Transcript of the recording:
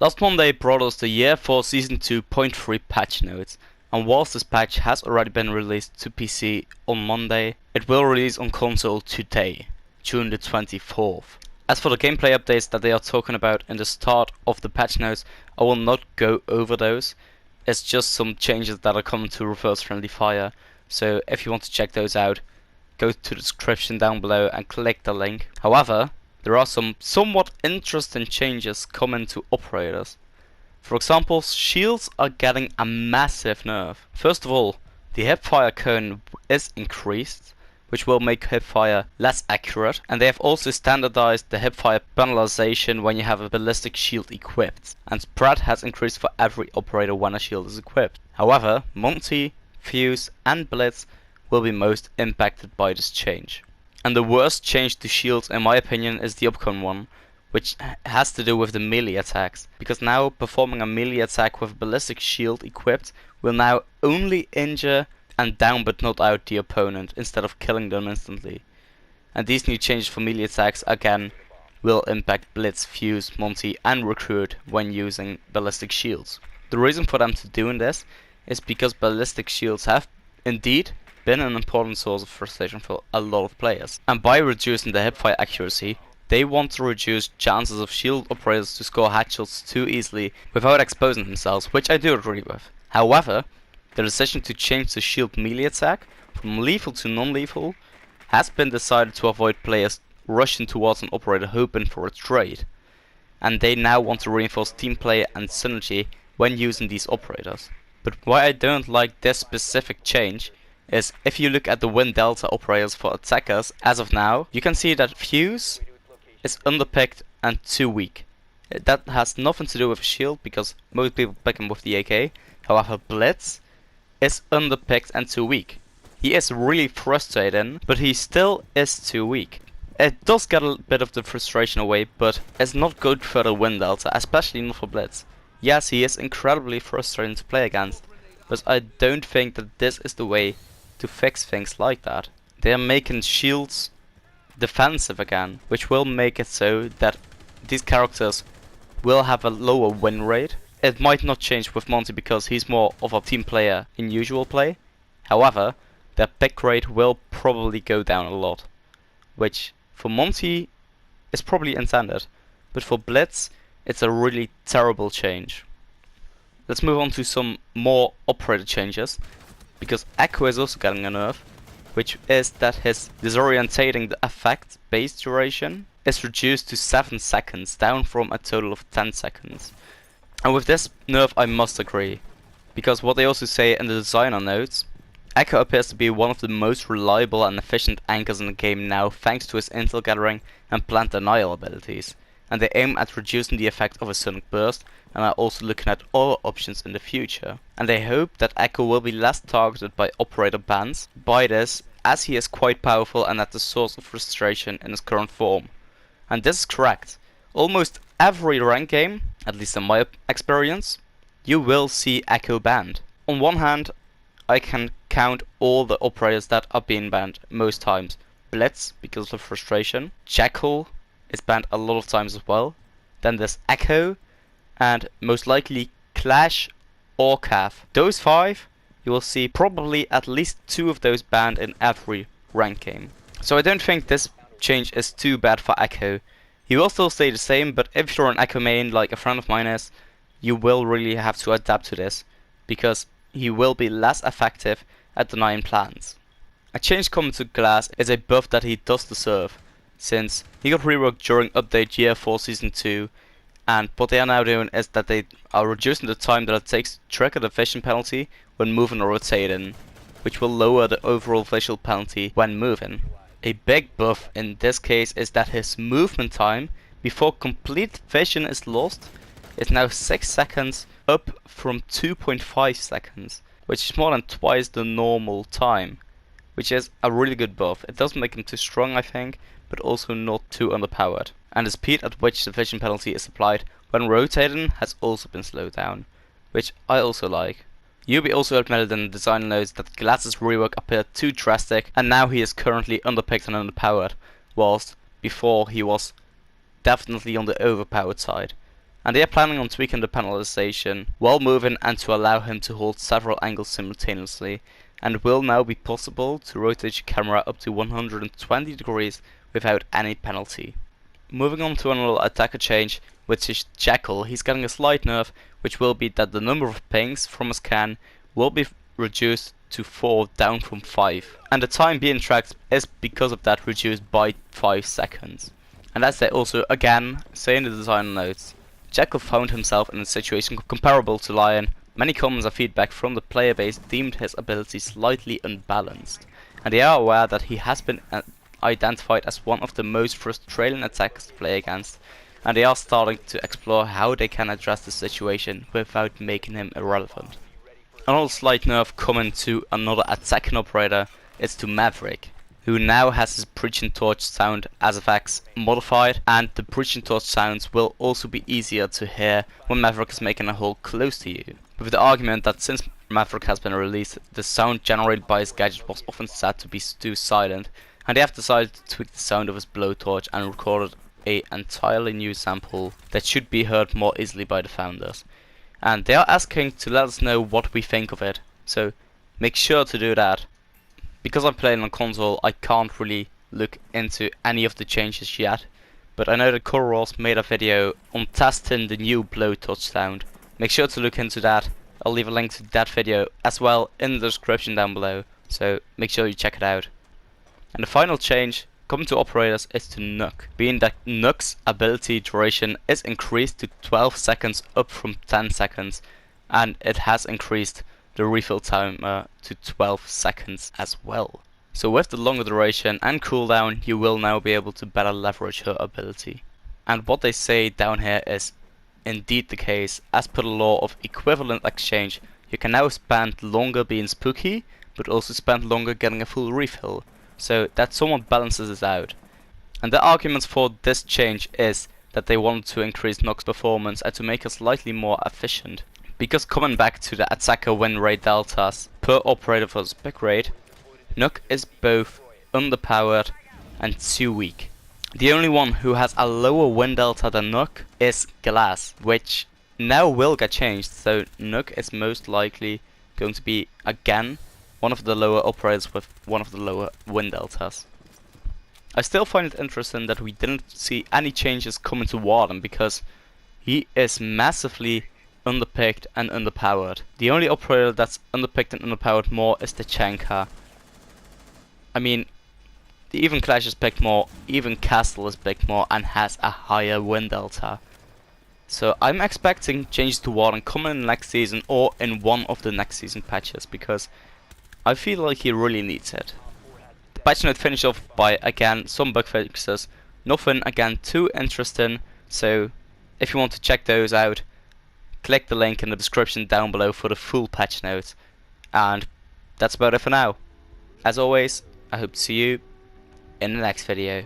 Last Monday brought us the Y4S Season 2.3 patch notes, and whilst this patch has already been released to PC on Monday, it will release on console today, June the 24th. As for the gameplay updates that they are talking about in the start of the patch notes, I will not go over those. It's just some changes that are coming to reverse friendly fire, so if you want to check those out, go to the description down below and click the link. However, there are some somewhat interesting changes coming to operators. For example, shields are getting a massive nerf. First of all, the hipfire cone is increased, which will make hipfire less accurate, and they have also standardized the hipfire penalization when you have a ballistic shield equipped, and spread has increased for every operator when a shield is equipped. However, Monty, Fuse and Blitz will be most impacted by this change. And the worst change to shields in my opinion is the upcoming one, which has to do with the melee attacks, because now performing a melee attack with a ballistic shield equipped will now only injure and down but not out the opponent instead of killing them instantly. And these new changes for melee attacks again will impact Blitz, Fuse, Monty and Recruit when using ballistic shields. The reason for them to doing this is because ballistic shields have indeed been an important source of frustration for a lot of players, and by reducing the hipfire accuracy they want to reduce chances of shield operators to score headshots too easily without exposing themselves, which I do agree with. However, the decision to change the shield melee attack from lethal to non-lethal has been decided to avoid players rushing towards an operator hoping for a trade, and they now want to reinforce team play and synergy when using these operators. But why I don't like this specific change is if you look at the win delta operators for attackers as of now, you can see that Fuse is underpicked and too weak. That has nothing to do with shield because most people pick him with the AK. However, Blitz is underpicked and too weak. He is really frustrating, but he still is too weak. It does get a bit of the frustration away, but it's not good for the win delta, especially not for Blitz. Yes, he is incredibly frustrating to play against, but I don't think that this is the way to fix things like that. They are making shields defensive again, which will make it so that these characters will have a lower win rate. It might not change with Monty because he's more of a team player in usual play. However, their pick rate will probably go down a lot, which for Monty is probably intended, but for Blitz it's a really terrible change. Let's move on to some more operator changes, because Echo is also getting a nerf, which is that his disorientating effect base duration is reduced to 7 seconds, down from a total of 10 seconds. And with this nerf I must agree, because what they also say in the designer notes, Echo appears to be one of the most reliable and efficient anchors in the game now thanks to his intel gathering and plant denial abilities, and they aim at reducing the effect of a sonic burst and are also looking at other options in the future. And they hope that Echo will be less targeted by operator bans by this, as he is quite powerful and at the source of frustration in his current form. And this is correct. Almost every rank game, at least in my experience, you will see Echo banned. On one hand, I can count all the operators that are being banned most times. Blitz, because of frustration. Jackal is banned a lot of times as well. Then there's Echo, and most likely Clash or Cav. Those 5, you will see probably at least 2 of those banned in every rank game. So I don't think this change is too bad for Echo. He will still stay the same, but if you're an Echo main like a friend of mine is, you will really have to adapt to this, because he will be less effective at denying plans. A change coming to Glass is a buff that he does deserve, since he got reworked during update Y4 Season 2, and what they are now doing is that they are reducing the time that it takes to trigger the vision penalty when moving or rotating, which will lower the overall visual penalty when moving. A big buff in this case is that his movement time before complete vision is lost is now 6 seconds, up from 2.5 seconds, which is more than twice the normal time, which is a really good buff. It doesn't make him too strong I think, but also not too underpowered. And the speed at which the vision penalty is applied when rotating has also been slowed down, which I also like. Yubi also admitted in the designer notes that Glass's rework appeared too drastic, and now he is currently underpicked and underpowered, whilst before he was definitely on the overpowered side. and they are planning on tweaking the penalization while moving and to allow him to hold several angles simultaneously, and it will now be possible to rotate your camera up to 120 degrees without any penalty. Moving on to another attacker change, which is Jekyll. He's getting a slight nerf, which will be that the number of pings from his can will be reduced to 4 down from 5, and the time being tracked is because of that reduced by 5 seconds. And as they also again say in the design notes, Jekyll found himself in a situation comparable to Lion. Many comments and feedback from the player base deemed his ability slightly unbalanced, and they are aware that he has been identified as one of the most frustrating attackers to play against, and they are starting to explore how they can address the situation without making him irrelevant. Another slight nerf coming to another attacking operator is to Maverick, who now has his Preaching Torch sound as effects modified, and the Preaching Torch sounds will also be easier to hear when Maverick is making a hole close to you, with the argument that since Maverick has been released, the sound generated by his gadget was often said to be too silent, and they have decided to tweak the sound of his blowtorch and recorded an entirely new sample that should be heard more easily by the founders. And they are asking to let us know what we think of it, so make sure to do that. Because I'm playing on console, I can't really look into any of the changes yet, but I know that Coros made a video on testing the new blowtorch sound. Make sure to look into that. I'll leave a link to that video as well in the description down below, so make sure you check it out. And the final change coming to operators is to Nuke, being that Nuke's ability duration is increased to 12 seconds up from 10 seconds, and it has increased the refill timer to 12 seconds as well. So with the longer duration and cooldown, you will now be able to better leverage her ability. And what they say down here is indeed the case. As per the law of equivalent exchange, you can now spend longer being spooky, but also spend longer getting a full refill, so that somewhat balances it out. And the arguments for this change is that they want to increase Nuke's performance and to make it slightly more efficient. Because coming back to the attacker win rate deltas per operator for the pick rate, Nuke is both underpowered and too weak. The only one who has a lower win delta than Nuke is Glass, which now will get changed, so Nuke is most likely going to be again one of the lower operators with one of the lower win deltas. I still find it interesting that we didn't see any changes coming to Warden, because he is massively underpicked and underpowered. The only operator that's underpicked and underpowered more is the Chenka. I mean, even Clash is picked more, even Castle is picked more and has a higher win delta. So I'm expecting changes to Warden coming in next season or in one of the next season patches, because I feel like he really needs it. The patch note finished off by again some bug fixes, nothing again too interesting, so if you want to check those out, click the link in the description down below for the full patch notes. And that's about it for now. As always, I hope to see you in the next video.